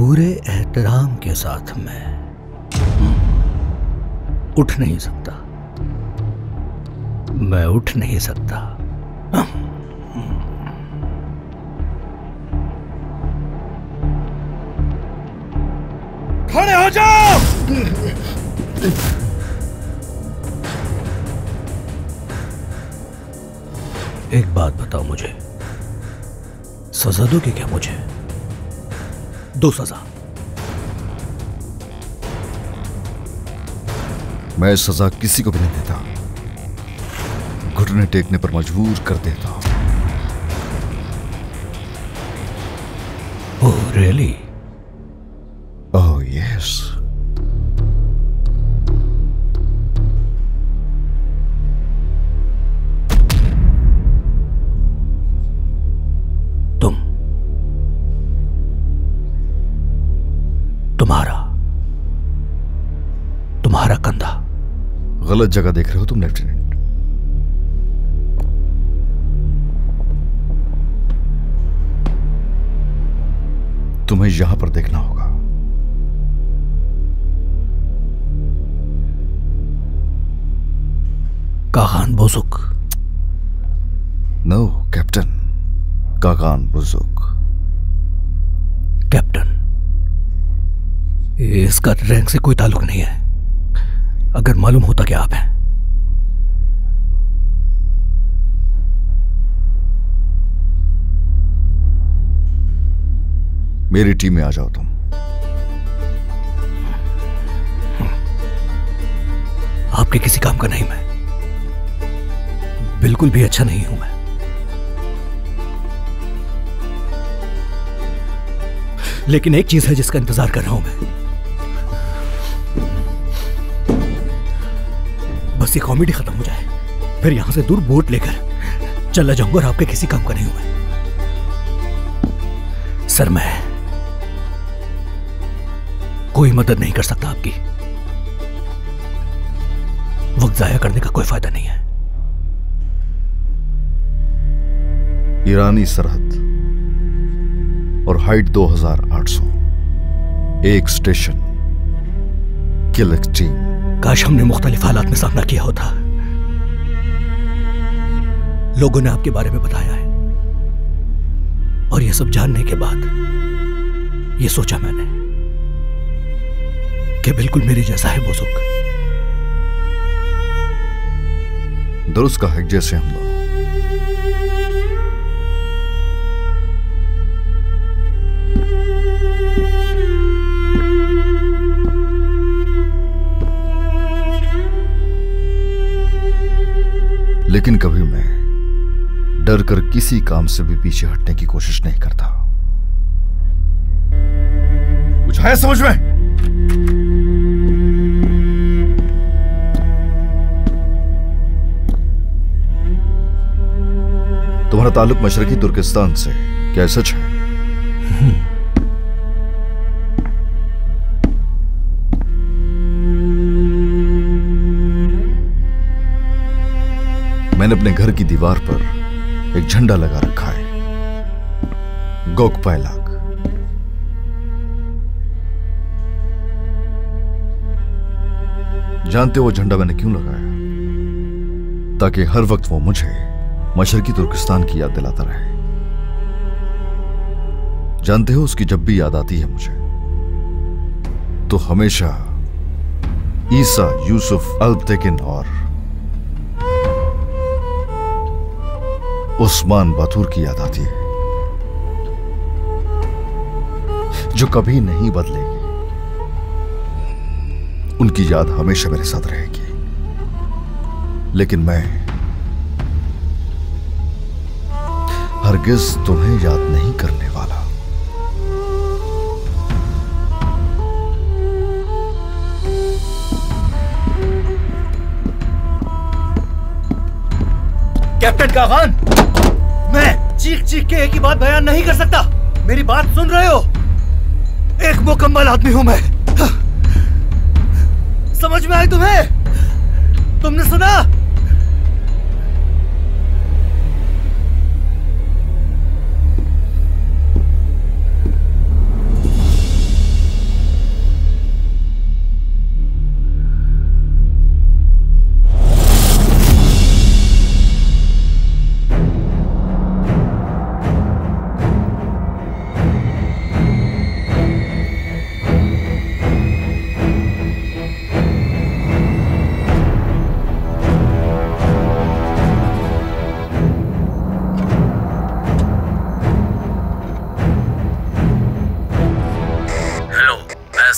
पूरे एहतराम के साथ मैं उठ नहीं सकता। मैं उठ नहीं सकता। खड़े हो जाओ। एक बात बताओ मुझे, सजा दोगे क्या मुझे? दो सजा। मैं सजा किसी को भी नहीं देता, घुटने टेकने पर मजबूर कर देता हूं। Oh really? Oh yes. तुम्हारा कंधा। गलत जगह देख रहे हो तुम लेफ्टिनेंट। तुम्हें यहां पर देखना होगा। कागान बुजुर्ग। नो कैप्टन, कागान बुजुर्ग। कैप्टन, इसका रैंक से कोई ताल्लुक नहीं है। अगर मालूम होता कि आप हैं। मेरी टीम में आ जाओ तुम। आपके किसी काम का नहीं मैं। बिल्कुल भी अच्छा नहीं हूं मैं। लेकिन एक चीज है जिसका इंतजार कर रहा हूं मैं। बस ये कॉमेडी खत्म हो जाए, फिर यहां से दूर बोट लेकर चला जाऊंगा और आपके किसी काम का नहीं हूं मैं। सर, मैं कोई मदद नहीं कर सकता आपकी। वक्त जाया करने का कोई फायदा नहीं है। ईरानी सरहद और हाइट 2800, एक स्टेशन, किल टीम। काश हमने मुख्तलिफ हालात में सामना किया होता। लोगों ने आपके बारे में बताया है और यह सब जानने के बाद यह सोचा मैंने कि बिल्कुल मेरे जैसा है बुजुर्ग। दुरुस्त कहा है, जैसे हम दोनों। लेकिन कभी मैं डर कर किसी काम से भी पीछे हटने की कोशिश नहीं करता। कुछ है समझ में? तुम्हारा ताल्लुक मशरकी तुर्किस्तान से, क्या सच है? मैंने अपने घर की दीवार पर एक झंडा लगा रखा है, गोकपायलाग। जानते हो वो झंडा मैंने क्यों लगाया? ताकि हर वक्त वो मुझे मशरकी तुर्किस्तान की याद दिलाता रहे। जानते हो उसकी जब भी याद आती है मुझे, तो हमेशा ईसा, यूसुफ, अल्पतेकिन और उस्मान बातूर की याद आती है, जो कभी नहीं बदलेगी। उनकी याद हमेशा मेरे साथ रहेगी। लेकिन मैं हरगिज तुम्हें याद नहीं करने वाला। कैप्टन कागान, मैं चीख चीख के एक ही बात बयान नहीं कर सकता। मेरी बात सुन रहे हो? एक मुकम्मल आदमी हूं मैं। समझ में आई तुम्हें? तुमने सुना?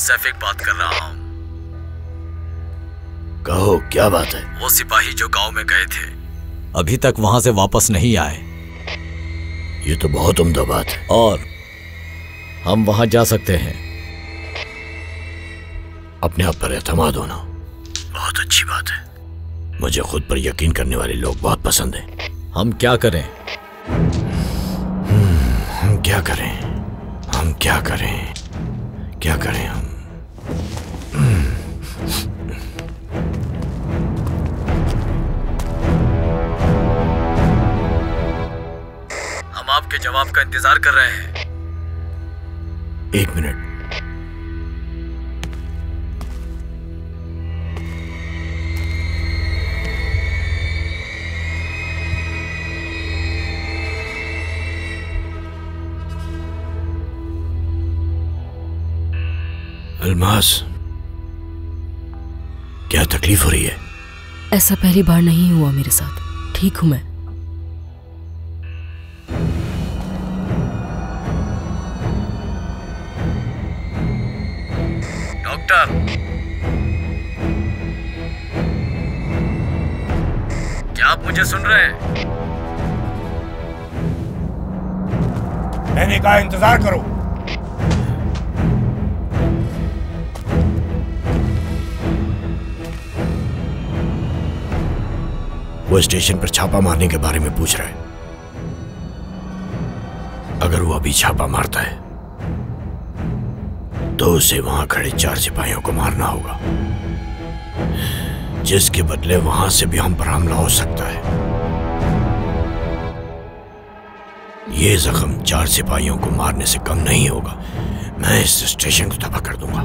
सैफिक बात कर रहा हूँ। कहो क्या बात है? वो सिपाही जो गांव में गए थे अभी तक वहां से वापस नहीं आए। ये तो बहुत उम्दा बात है। और हम वहां जा सकते हैं। अपने आप पर एतमाद होना बहुत अच्छी बात है। मुझे खुद पर यकीन करने वाले लोग बहुत पसंद हैं। हम क्या करें? हम क्या करें? हम क्या करें? क्या करें हम? हम आपके जवाब का इंतजार कर रहे हैं। 1 मिनट। अल्मास, क्या तकलीफ हो रही है? ऐसा पहली बार नहीं हुआ मेरे साथ। ठीक हूं मैं। डॉक्टर, क्या आप मुझे सुन रहे हैं? मैंने कहा इंतजार करो। वो स्टेशन पर छापा मारने के बारे में पूछ रहा है। अगर वो अभी छापा मारता है तो उसे वहां खड़े 4 सिपाहियों को मारना होगा, जिसके बदले वहां से भी हम पर हमला हो सकता है। ये जख्म 4 सिपाहियों को मारने से कम नहीं होगा। मैं इस स्टेशन को तबाह कर दूंगा,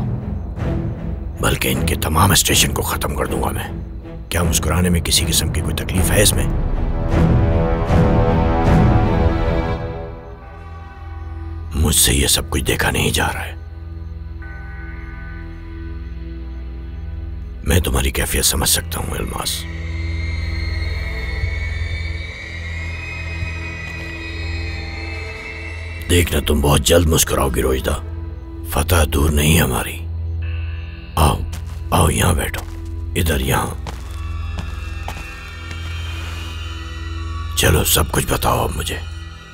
बल्कि इनके तमाम स्टेशन को खत्म कर दूंगा मैं। क्या मुस्कुराने में किसी किस्म की कोई तकलीफ है इसमें? मुझसे ये सब कुछ देखा नहीं जा रहा है। मैं तुम्हारी कैफियत समझ सकता हूं अल्मास। देखना तुम बहुत जल्द मुस्कुराओगी रोहिदा। फतह दूर नहीं हमारी। आओ आओ, यहां बैठो, इधर यहां। चलो सब कुछ बताओ अब मुझे,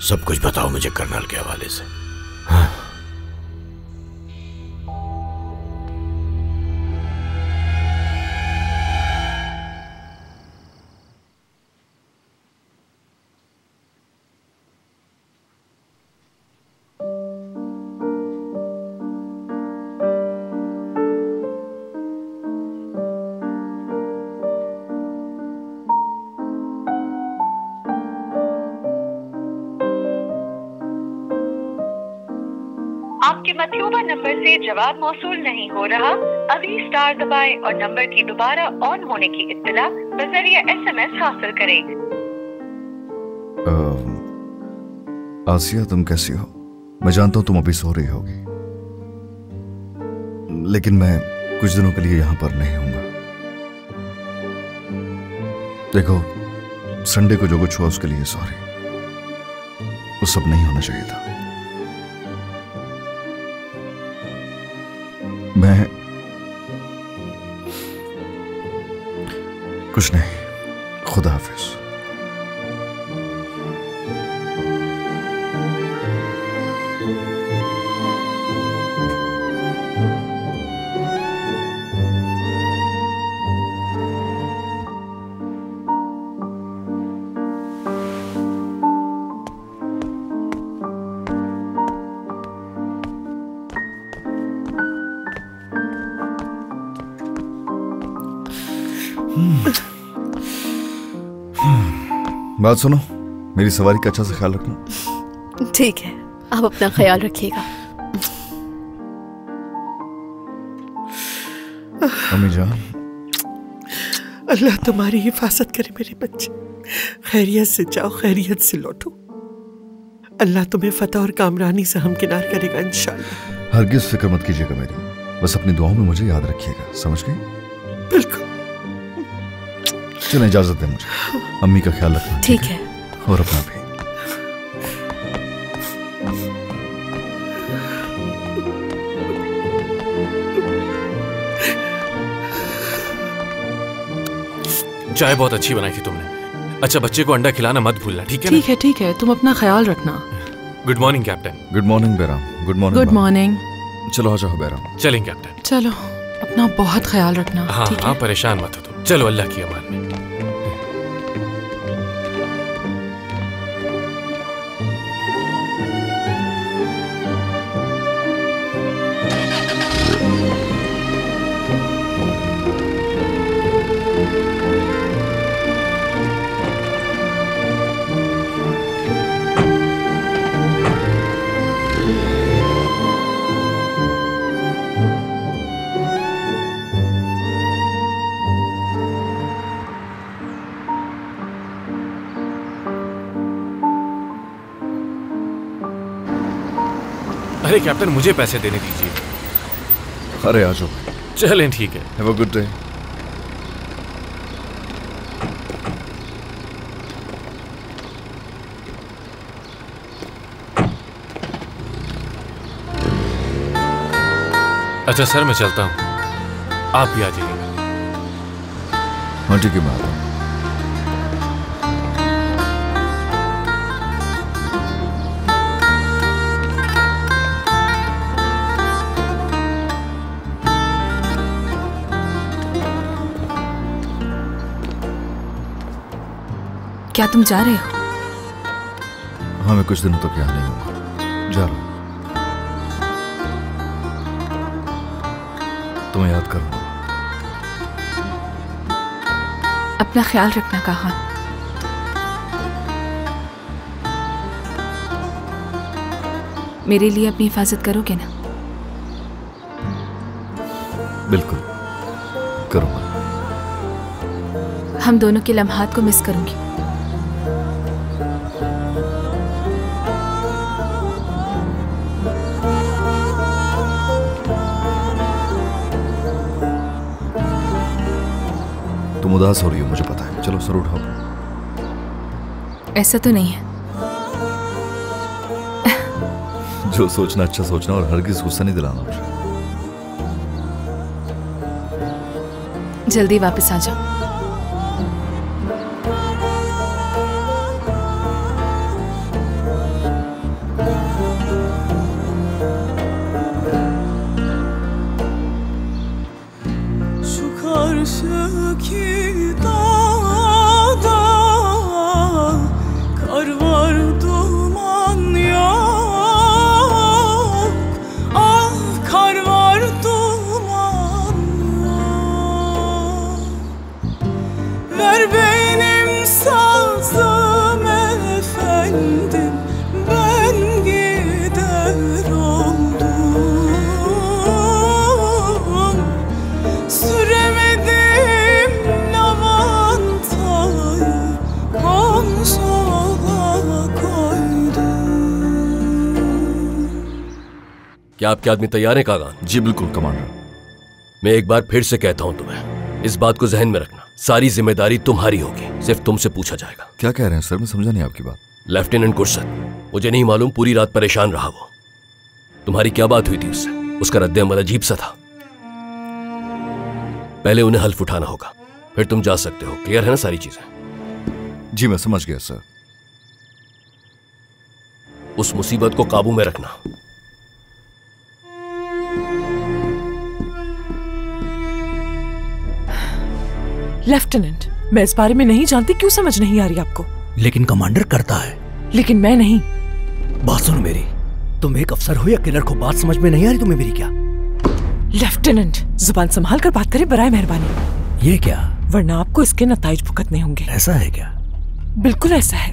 सब कुछ बताओ मुझे कर्नल के हवाले से। हाँ। आपके मथलूबा नंबर से जवाब मौसूल नहीं हो रहा। अभी स्टार दबाएं और नंबर की दोबारा ऑन होने की इत्तला बजरिए SMS हासिल करें। आसिया, तुम कैसी हो? मैं जानता हूं तुम अभी सो रही होगी, लेकिन मैं कुछ दिनों के लिए यहां पर नहीं हूंगा। देखो, संडे को जो कुछ हुआ उसके लिए सॉरी। वो सब नहीं होना चाहिए था। मैं कुछ नहीं। खुदा हाफिज। बात सुनो, मेरी सवारी का अच्छा से ख्याल रखना। ठीक है, आप अपना ख्याल रखिएगा। अम्मी जान, अल्लाह तुम्हारी हिफाजत करे मेरे बच्चे। खैरियत से जाओ, खैरियत से लौटो। अल्लाह तुम्हें फतह और कामरानी से हमकिनार करेगा इंशाअल्लाह। हरगिज फिक्र मत कीजिएगा मेरी, बस अपनी दुआओं में मुझे याद रखिएगा, समझ गई? बिल्कुल। चलो इजाजत दे मुझे, अम्मी का ख्याल रखना। ठीक है, और अपना भी। चाय बहुत अच्छी बनाई थी तुमने। अच्छा, बच्चे को अंडा खिलाना मत भूलना, ठीक है? ठीक है ठीक है, तुम अपना ख्याल रखना। Good morning captain. Good morning Bairam. Good morning. Good morning. चलो आ जाओ बैराम। चलेंगे कैप्टन। चलो, अपना बहुत ख्याल रखना। हाँ ठीक हाँ, है? परेशान मत हो तुम। चलो, अल्लाह की अमान में। अरे कैप्टन, मुझे पैसे देने दीजिए। अरे आ जाओ। चलें, ठीक है। Have a good day. अच्छा सर, मैं चलता हूँ, आप भी आ जाइएगा। हाँ ठीक है, मैं आता हूँ। क्या तुम जा रहे हो? हाँ, मैं कुछ दिनों तक यहाँ नहीं हूँ, जा रहा हूँ। तुम्हें याद करूंगा। अपना ख्याल रखना काका। मेरे लिए अपनी हिफाजत करोगे ना? बिल्कुल करूंगा। हम दोनों के लम्हात को मिस करूंगी। तुम उदास हो रही हो, मुझे पता है। चलो सर उठाओ। ऐसा तो नहीं है। जो सोचना अच्छा सोचना, और हरगिज़ गुस्सा नहीं दिलाना मुझे। जल्दी वापस आ जाओ। क्या आपके आदमी तैयार हैं कागान? जी बिल्कुल कमांडर। मैं एक बार फिर से कहता हूं तुम्हें, इस बात को जहन में रखना, सारी जिम्मेदारी तुम्हारी होगी, सिर्फ तुमसे पूछा जाएगा। क्या कह रहे हैं सर? मैं समझा नहीं आपकी बात। लेफ्टिनेंट कुर्सद, मुझे नहीं मालूम पूरी रात परेशान रहा वो। तुम्हारी क्या बात हुई थी उससे? उसका रद्द-ए-अमल अजीब सा था। पहले उन्हें हल्फ उठाना होगा, फिर तुम जा सकते हो। क्लियर है ना सारी चीजें? जी मैं समझ गया सर। उस मुसीबत को काबू में रखना। लेफ्टिनेंट, मैं इस बारे में नहीं जानती, क्यों समझ नहीं आ रही आपको? लेकिन कमांडर करता है। लेकिन मैं नहीं। बात सुनो मेरी, तुम एक अफसर हो या किलर को बात समझ में नहीं आ रही तुम्हें मेरी? क्या लेफ्टिनेंट, जुबान संभाल कर बात करें बराए मेहरबानी। ये क्या? वरना आपको इसके नताइज भुगतने होंगे। ऐसा है क्या? बिल्कुल ऐसा है।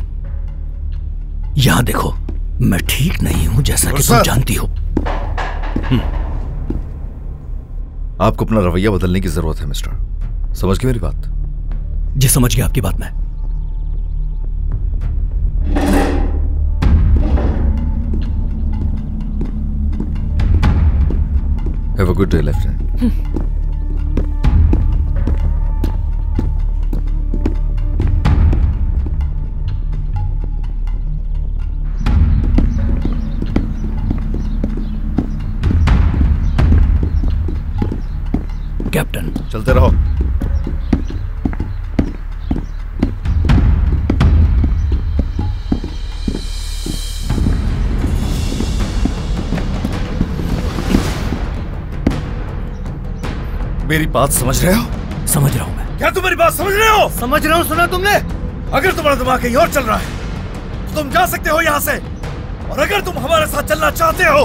यहाँ देखो, मैं ठीक नहीं हूँ जैसा कि तुम जानती हो। आपको अपना रवैया बदलने की जरूरत है मिस्टर। समझ गए मेरी बात? जी समझ गया आपकी बात मैं। Have a good day, Lieutenant. Captain, चलते रहो। मेरी बात समझ रहे हो? समझ रहा हूँ मैं। क्या तुम मेरी बात समझ रहे हो? समझ रहा हूँ। सुना तुमने? अगर तुम्हारा दिमाग कहीं और चल रहा है तो तुम जा सकते हो यहाँ से, और अगर तुम हमारे साथ चलना चाहते हो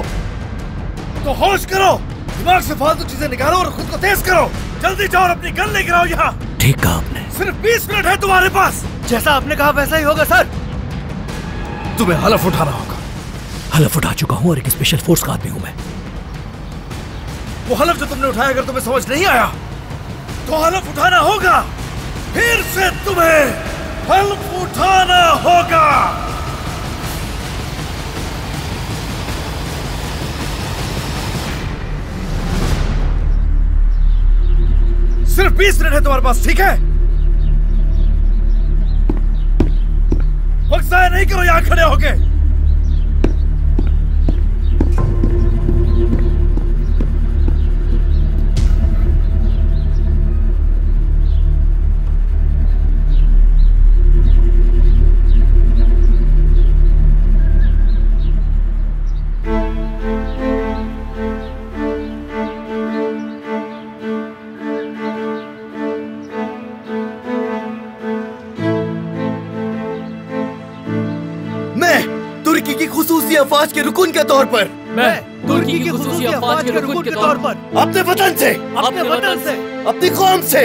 तो होश करो, दिमाग से फालतू चीजें निकालो और खुद को तेज करो। जल्दी जाओ और अपनी गन लेकर आओ यहाँ। ठीक कहा आपने। सिर्फ 20 मिनट है तुम्हारे पास। जैसा आपने कहा वैसा ही होगा सर। तुम्हें हलफ उठाना होगा। हलफ उठा चुका हूँ और एक स्पेशल फोर्स का आदमी हूँ मैं। वो हलफ जो तुमने उठाया अगर तुम्हें समझ नहीं आया तो हलफ उठाना होगा। फिर से तुम्हें हलफ उठाना होगा। सिर्फ 20 मिनट है तुम्हारे पास, ठीक है? वक्त जाया नहीं करो यहां खड़े होके। अफवाज के रुकन के तौर पर, मैं तुर्की की खुसूसी अफवाज के रुकन के तौर पर अपने वतन से, अपनी कौम से,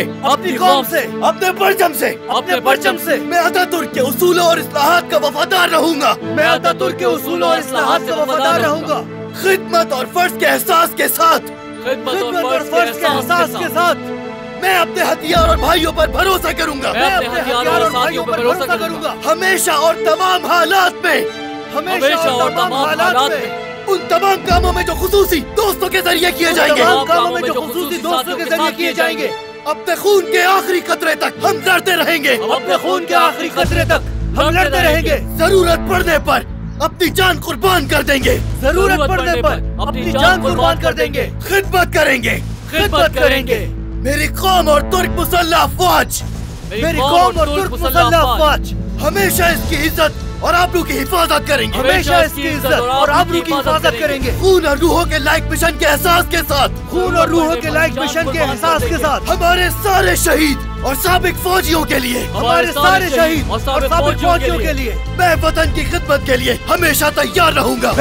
अपने परचम से मैं अतातुर्क के उसूलों और इस्लाहात का वफादार रहूंगा। मैं अतातुर्क के उसूलों और इस्लाहात का वफादार रहूंगा। खिदमत और फर्ज के एहसास के साथ मैं अपने हथियार और भाइयों पर भरोसा करूंगा। हमेशा और तमाम हालात में, हमेशा और तमाम हालात में उन तमाम कामों में जो खुसूसी दोस्तों के जरिए किए जाएंगे, अपने खून के आखिरी कतरे तक हम लड़ते रहेंगे। जरूरत पड़ने पर अपनी जान कुर्बान कर देंगे। खिदमत करेंगे। मेरी कौम और तुर्क मुसल्लह अफवाज हमेशा इसकी इज्जत और आबरू की हिफाजत करेंगे। खून और रूहों के लायक मिशन के एहसास के साथ हमारे सारे शहीद और साबिक फौजियों के लिए, मैं वतन की खिदमत के लिए हमेशा तैयार रहूंगा।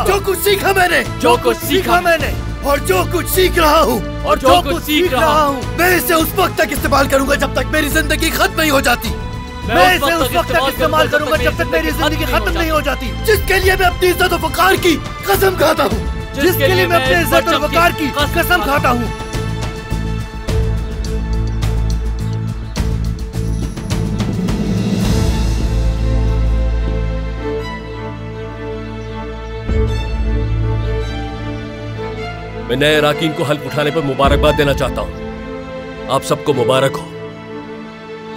जो कुछ सीखा मैंने और जो कुछ सीख रहा हूँ मैं इसे उस वक्त तक इस्तेमाल करूंगा जब तक मेरी जिंदगी खत्म नहीं हो जाती। जिसके लिए मैं अपनी इज्जत और वकार की कसम खाता हूँ। मैं नए अराकीन को हल्फ उठाने पर मुबारकबाद देना चाहता हूं। आप सबको मुबारक हो।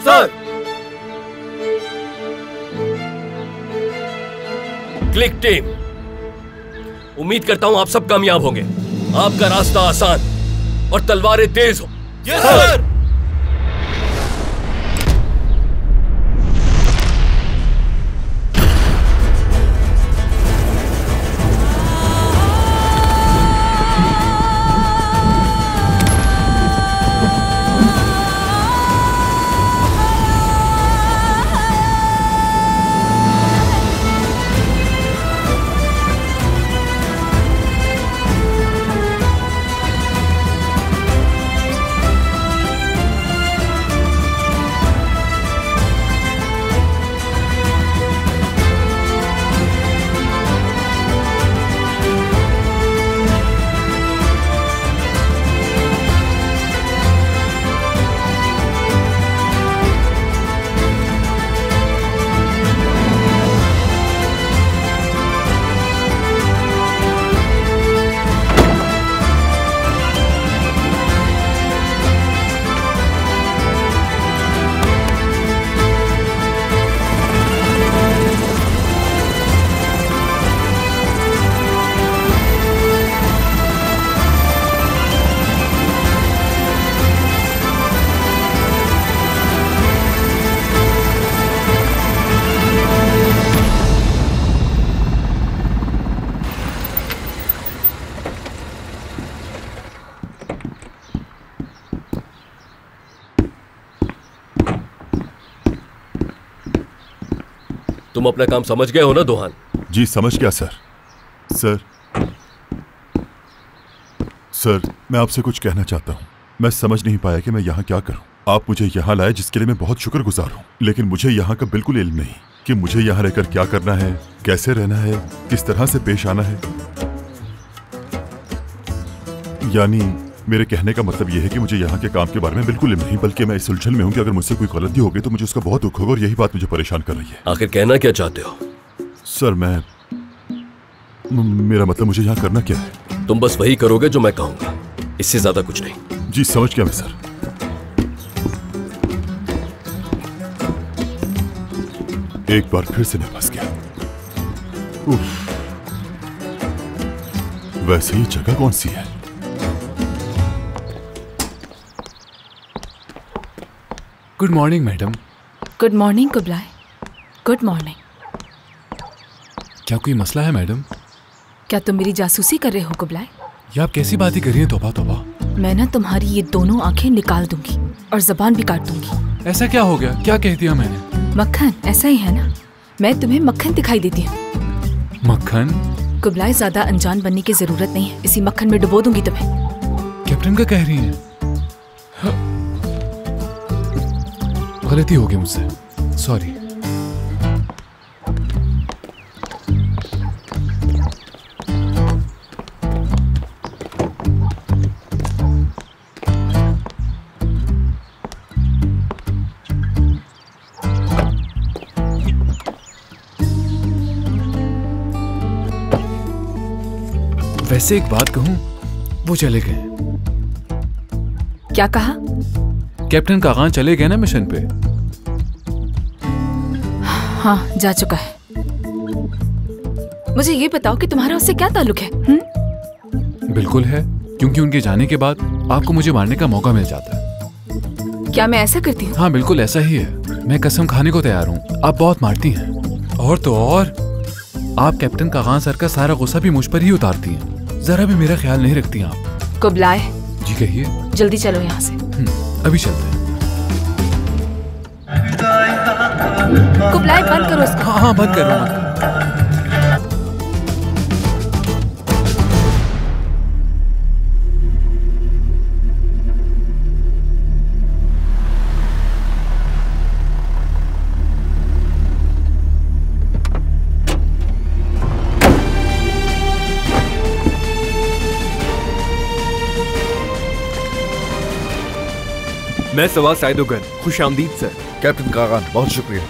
सर। क्लिक टीम, उम्मीद करता हूं आप सब कामयाब होंगे। आपका रास्ता आसान और तलवारें तेज हो। Yes sir. तुम अपना काम समझ गए हो ना दोहान? जी समझ गया सर। सर मैं आपसे कुछ कहना चाहता हूँ। मैं समझ नहीं पाया कि मैं यहाँ क्या करूँ। आप मुझे यहाँ लाए जिसके लिए मैं बहुत शुक्रगुजार हूँ, लेकिन मुझे यहाँ का बिल्कुल इल्म नहीं कि मुझे यहाँ रहकर क्या करना है, कैसे रहना है, किस तरह से पेश आना है। यानी मेरे कहने का मतलब यह है कि मुझे यहाँ के काम के बारे में बिल्कुल इल्म नहीं, बल्कि मैं इस उलझन में हूँ कि अगर मुझसे कोई गलती हो गई तो मुझे उसका बहुत दुख होगा और यही बात मुझे परेशान कर रही है। आखिर कहना क्या चाहते हो? सर मेरा मतलब मुझे यहाँ करना क्या है? तुम बस वही करोगे जो मैं कहूँगा, इससे ज्यादा कुछ नहीं। जी समझ गया मैं सर। एक बार फिर से मैं फंस गया। वैसे ये जगह कौन सी है? Good morning madam. Good morning Kublai. Good morning. क्या कोई मसला है मैडम? क्या तुम मेरी जासूसी कर रहे हो कुबलाई? ये आप कैसी बातें कर रही हैं? तौबा तौबा। मैं ना तुम्हारी ये दोनों आंखें निकाल दूंगी और जबान भी काट दूंगी। ऐसा क्या हो गया? क्या कह दिया मैंने? मक्खन, ऐसा ही है ना? मैं तुम्हें मक्खन दिखाई देती हूँ। मक्खन? कुबलाई ज्यादा अनजान बनने की जरूरत नहीं है, इसी मक्खन में डुबो दूंगी तुम्हें। कैप्टन का कह रही हैं? गलती हो गई मुझसे, सॉरी। वैसे एक बात कहूं, वो चले गए। क्या कहा? कैप्टन कागान चले गए ना मिशन पे। हाँ, जा चुका है। मुझे ये बताओ कि तुम्हारा उससे क्या ताल्लुक है? बिल्कुल है, क्योंकि उनके जाने के बाद आपको मुझे मारने का मौका मिल जाता है। क्या मैं ऐसा करती हूँ? हाँ बिल्कुल ऐसा ही है। मैं कसम खाने को तैयार हूँ, आप बहुत मारती हैं। और तो और आप कैप्टन कागान सर का सारा गुस्सा भी मुझ पर ही उतारती हैं। जरा भी मेरा ख्याल नहीं रखती आप। कुबलाई। जी कहिए। जल्दी चलो यहाँ से। अभी चलते हैं। कुबलाई बंद करो इसको। हाँ बंद कर रहा हूँ। मैं सवाल साइदोगन, खुश आमदीद सर। कैप्टन कागान, बहुत शुक्रिया।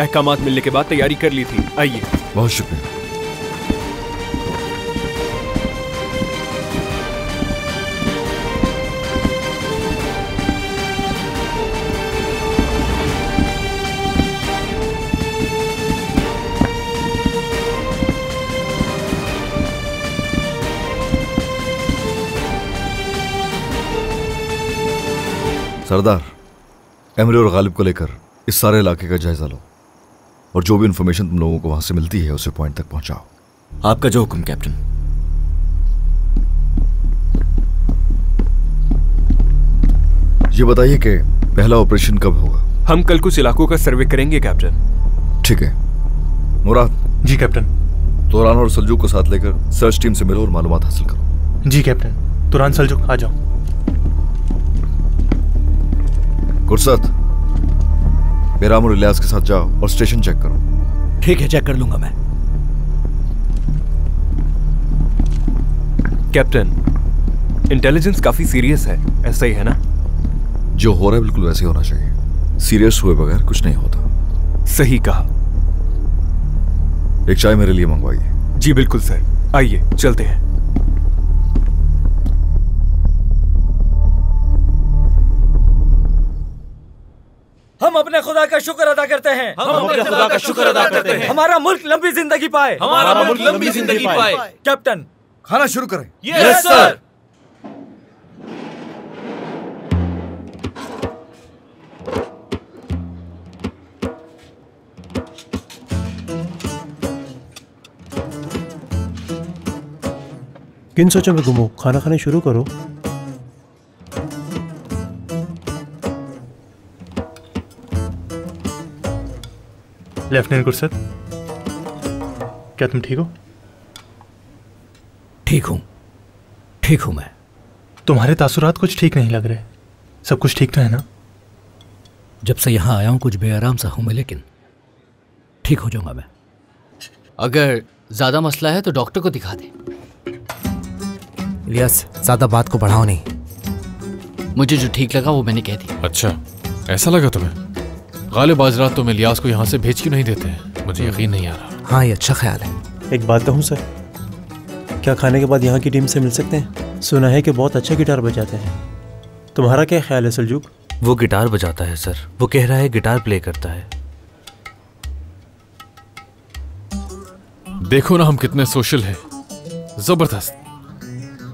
अहकामात मिलने के बाद तैयारी कर ली थी, आइए। बहुत शुक्रिया। सरदार, एमरे और गालिब को लेकर इस सारे इलाके का जायजा लो और जो भी इंफॉर्मेशन तुम लोगों को वहां से मिलती है उसे पॉइंट तक पहुंचाओ। आपका जो हुक्म कैप्टन। ये बताइए कि पहला ऑपरेशन कब होगा? हम कल कुछ इलाकों का सर्वे करेंगे कैप्टन। ठीक है। मुराद। जी कैप्टन। तुरान और सल्जूक को साथ लेकर सर्च टीम से मिलो और मालूमात हासिल करो। जी कैप्टन। तुरान सल्जूक आ जाओ। गुरसत, बेराम और इलियास के साथ जाओ और स्टेशन चेक करो। ठीक है, चेक कर लूंगा मैं। कैप्टन, इंटेलिजेंस काफी सीरियस है, ऐसा ही है ना? जो हो रहा है बिल्कुल वैसे होना चाहिए। सीरियस हुए बगैर कुछ नहीं होता। सही कहा। एक चाय मेरे लिए मंगवाइए। जी बिल्कुल सर, आइए चलते हैं। हम अपने खुदा का शुक्र अदा करते हैं। हम अपने खुदा का शुक्र अदा करते हैं। हमारा मुल्क लंबी जिंदगी पाए। हमारा मुल्क लंबी जिंदगी पाए। कैप्टन, खाना शुरू करें। Yes sir. किन सोचों में गुम हो? खाना खाने शुरू करो। लेफ्टिनेंट गुरसत, क्या तुम ठीक हो? ठीक हूं मैं। तुम्हारे तासुरात कुछ ठीक नहीं लग रहे। सब कुछ ठीक तो है ना? जब से यहां आया हूं कुछ बेआराम सा हूं मैं, लेकिन ठीक हो जाऊंगा मैं। अगर ज्यादा मसला है तो डॉक्टर को दिखा दे। इलियास, ज्यादा बात को बढ़ाओ नहीं। मुझे जो ठीक लगा वो मैंने कह दिया। अच्छा, ऐसा लगा तुम्हें? गालिब आज रात तुम इलियास को यहाँ से भेज क्यों नहीं देते? मुझे यकीन नहीं आ रहा। हाँ, ये अच्छा ख्याल है। एक बात कहूँ सर, क्या खाने के बाद यहाँ की टीम से मिल सकते हैं? सुना है कि बहुत अच्छा गिटार बजाते हैं। तुम्हारा क्या ख्याल है सलजूक? वो गिटार बजाता है सर, वो कह रहा है गिटार प्ले करता है। देखो ना हम कितने सोशल हैं। जबरदस्त।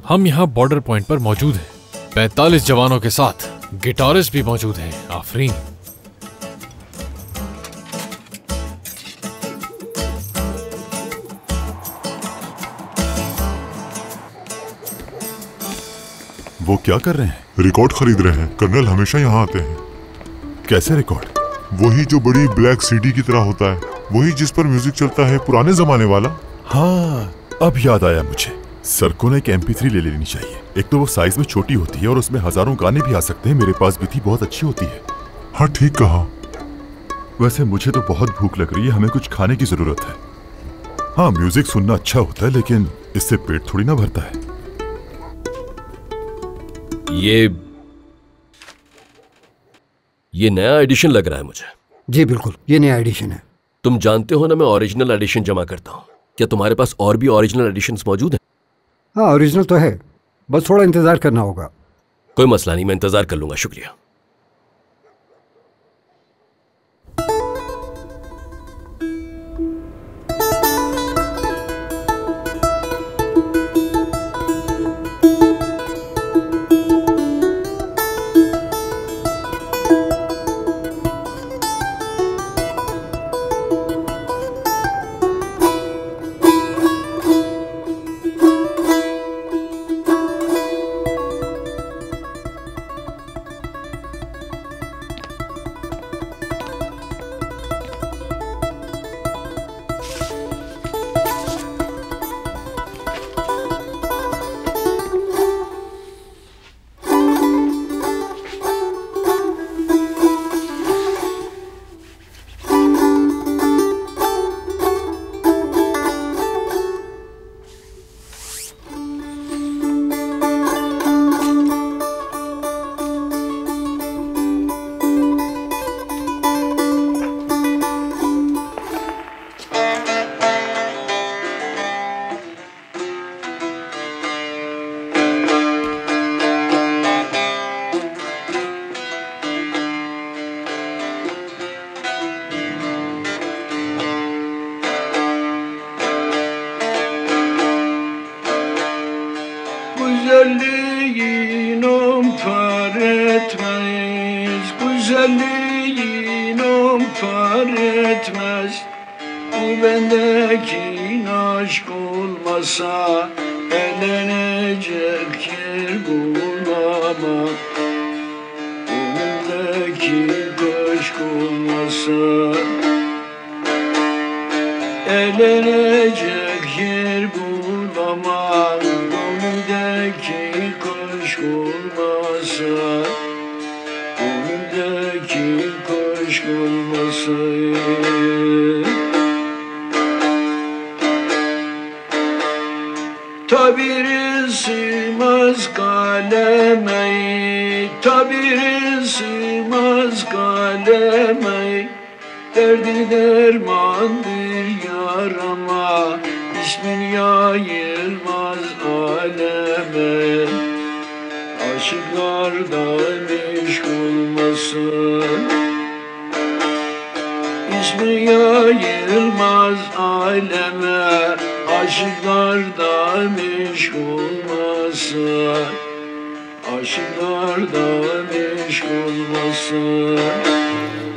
हम यहाँ बॉर्डर पॉइंट पर मौजूद हैं, 45 जवानों के साथ गिटारिस्ट भी मौजूद हैं। आफरीन। वो क्या कर रहे हैं? रिकॉर्ड खरीद रहे हैं। कर्नल हमेशा यहाँ आते हैं। कैसे रिकॉर्ड? वही जो बड़ी ब्लैक सीडी की तरह होता है, वही जिस पर म्यूजिक चलता है, पुराने जमाने वाला। हाँ, अब याद आया मुझे। सर को ना एक MP3 ले लेनी चाहिए। एक तो वो साइज में छोटी होती है और उसमें हजारों गाने भी आ सकते हैं। मेरे पास भी थी, बहुत अच्छी होती है। हाँ, ठीक कहा। वैसे मुझे तो बहुत भूख लग रही है, हमें कुछ खाने की जरूरत है। हाँ, म्यूजिक सुनना अच्छा होता है, लेकिन इससे पेट थोड़ी ना भरता है। ये नया एडिशन लग रहा है मुझे। जी बिल्कुल, ये नया एडिशन है। तुम जानते हो ना मैं ओरिजिनल एडिशन जमा करता हूँ। क्या तुम्हारे पास और भी ओरिजिनल एडिशंस मौजूद हैं? हाँ, ओरिजिनल तो है, बस थोड़ा इंतजार करना होगा। कोई मसला नहीं, मैं इंतजार कर लूंगा। शुक्रिया।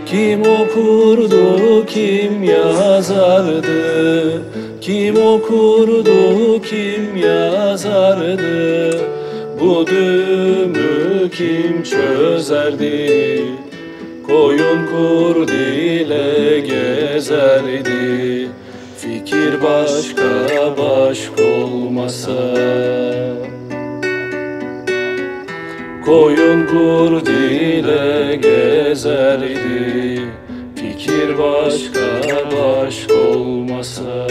Kim okurdu, kim yazardı? Kim okurdu, kim yazardı? Bu düğümü kim çözerdi? Koyun kurdu ile gezerdi, fikir başka başka olmasa. Koyun kurdu ile gezerdi, fikir başka başka olmasa.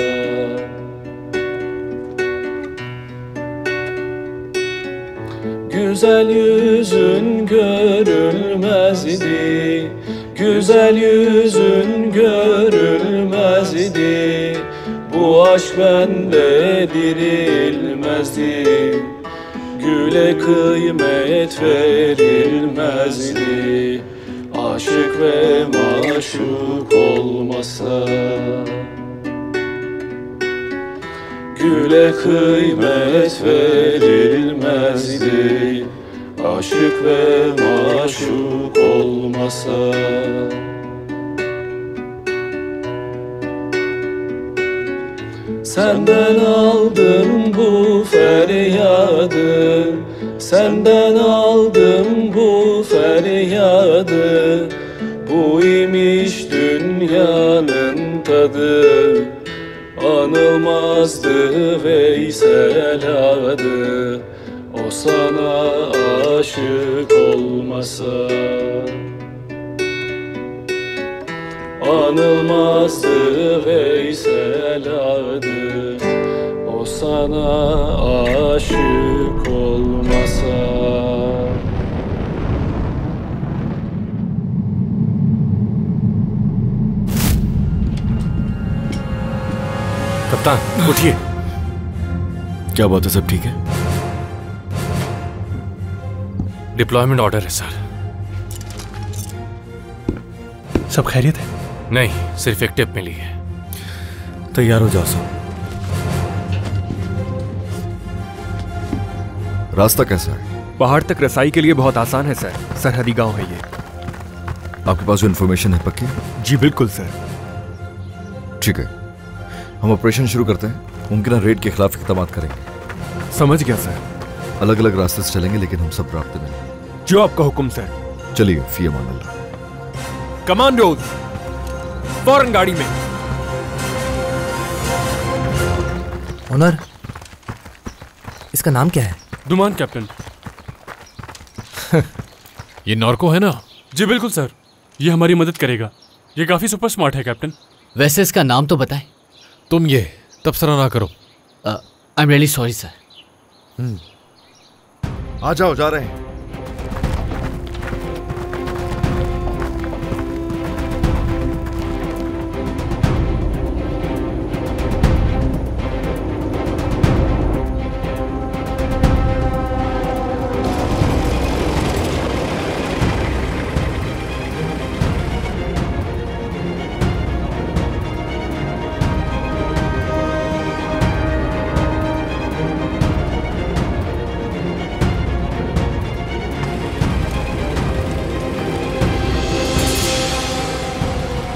Güzel yüzün görülmezdi, güzel yüzün görülmezdi. Bu aşk bende dirilmezdi, güle kıymet verilmezdi. Aşık ve maşuk olmasa, güle kıymet verilmezdi. Aşık ve maşuk olmasa. Senden aldım bu feryadı, senden aldım bu feryadı. Bu imiş dünyanın tadı, anılmazdı Veysel adı. O sana aşık olmasa, anılmazdı Veysel adı. O sana aşık olmasa. कप्तान उठिए। क्या बात है, सब ठीक है? Deployment order है sir. सब खैरियत है? नहीं, सिर्फ एक टिप मिली है। तैयार हो जाओ सब। रास्ता कैसा है? पहाड़ तक रसाई के लिए बहुत आसान है सर, सरहदी गांव है ये। आपके पास जो इन्फॉर्मेशन है पक्की? जी बिल्कुल सर। ठीक है, हम ऑपरेशन शुरू करते हैं। मुमकिन रेड के खिलाफ इक़दाम करेंगे। समझ गया सर। अलग अलग रास्ते से चलेंगे, लेकिन हम सब रास्ते में। जो आपका हुक्म सर। चलिए, फी अमान अल्लाह। कमांडोज फौरन गाड़ी में। ऑनर, इसका नाम क्या है? दुमान कैप्टन। ये नॉर्को है ना? जी बिल्कुल सर, ये हमारी मदद करेगा। ये काफी सुपर स्मार्ट है कैप्टन। वैसे इसका नाम तो बताएं। तुम ये तबसरा ना करो। I am really sorry sir. आ जाओ, जा रहे हैं।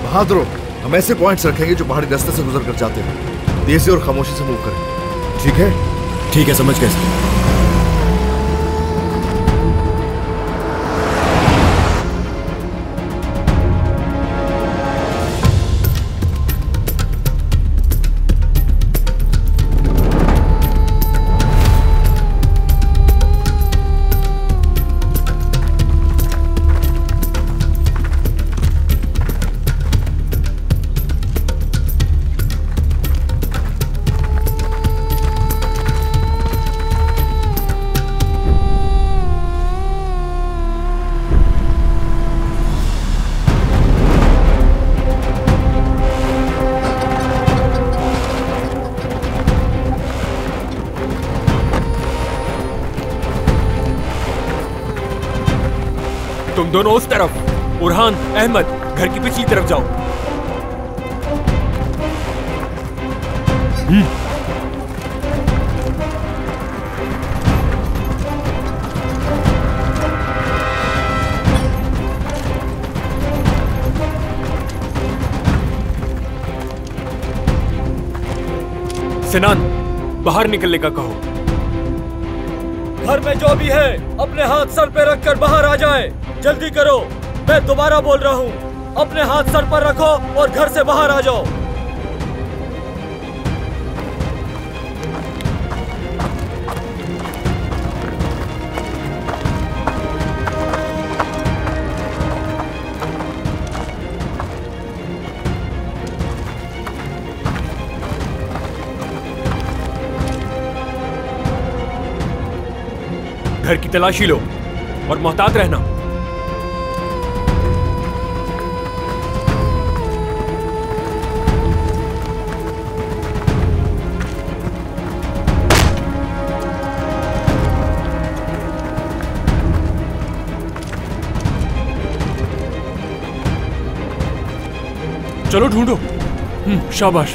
बहादुरों, हम ऐसे पॉइंट्स रखेंगे जो पहाड़ी रास्ते से गुजर कर जाते हैं। तेजी और खामोशी से मूव करें। ठीक है? ठीक है, समझ गए। तुम दोनों उस तरफ, बुरहान, अहमद घर की पिछली तरफ जाओ। सिनान, बाहर निकलने का कहो। घर में जो भी है अपने हाथ सर पे रखकर बाहर आ जाए। जल्दी करो, मैं दोबारा बोल रहा हूँ, अपने हाथ सर पर रखो और घर से बाहर आ जाओ। घर की तलाशी लो और मोहतात रहना। चलो ढूंढो। शाबाश,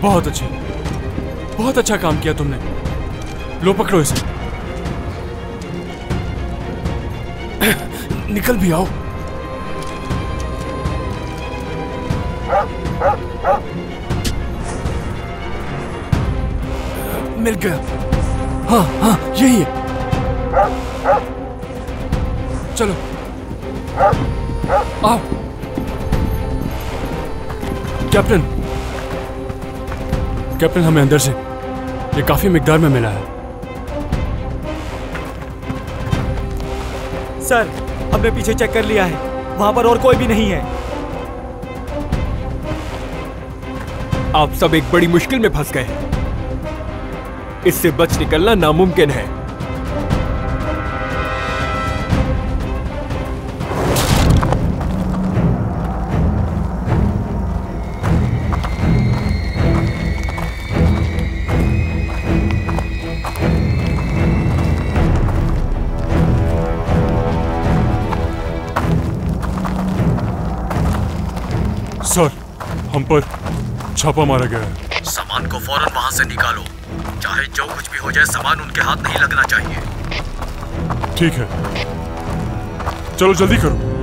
बहुत अच्छे, बहुत अच्छा काम किया तुमने। लो पकड़ो इसे। निकल भी आओ। मिल गया। हाँ हाँ, यही है। चलो आओ। कैप्टन, हमें अंदर से ये काफी मिकदार में मिला है। सर, हमने पीछे चेक कर लिया है, वहां पर और कोई भी नहीं है। आप सब एक बड़ी मुश्किल में फंस गए हैं। इससे बच निकलना नामुमकिन है। सर, हम पर छापा मारा गया है। सामान को फौरन वहां से निकालो। चाहे जो कुछ भी हो जाए, सामान उनके हाथ नहीं लगना चाहिए। ठीक है, चलो जल्दी करो।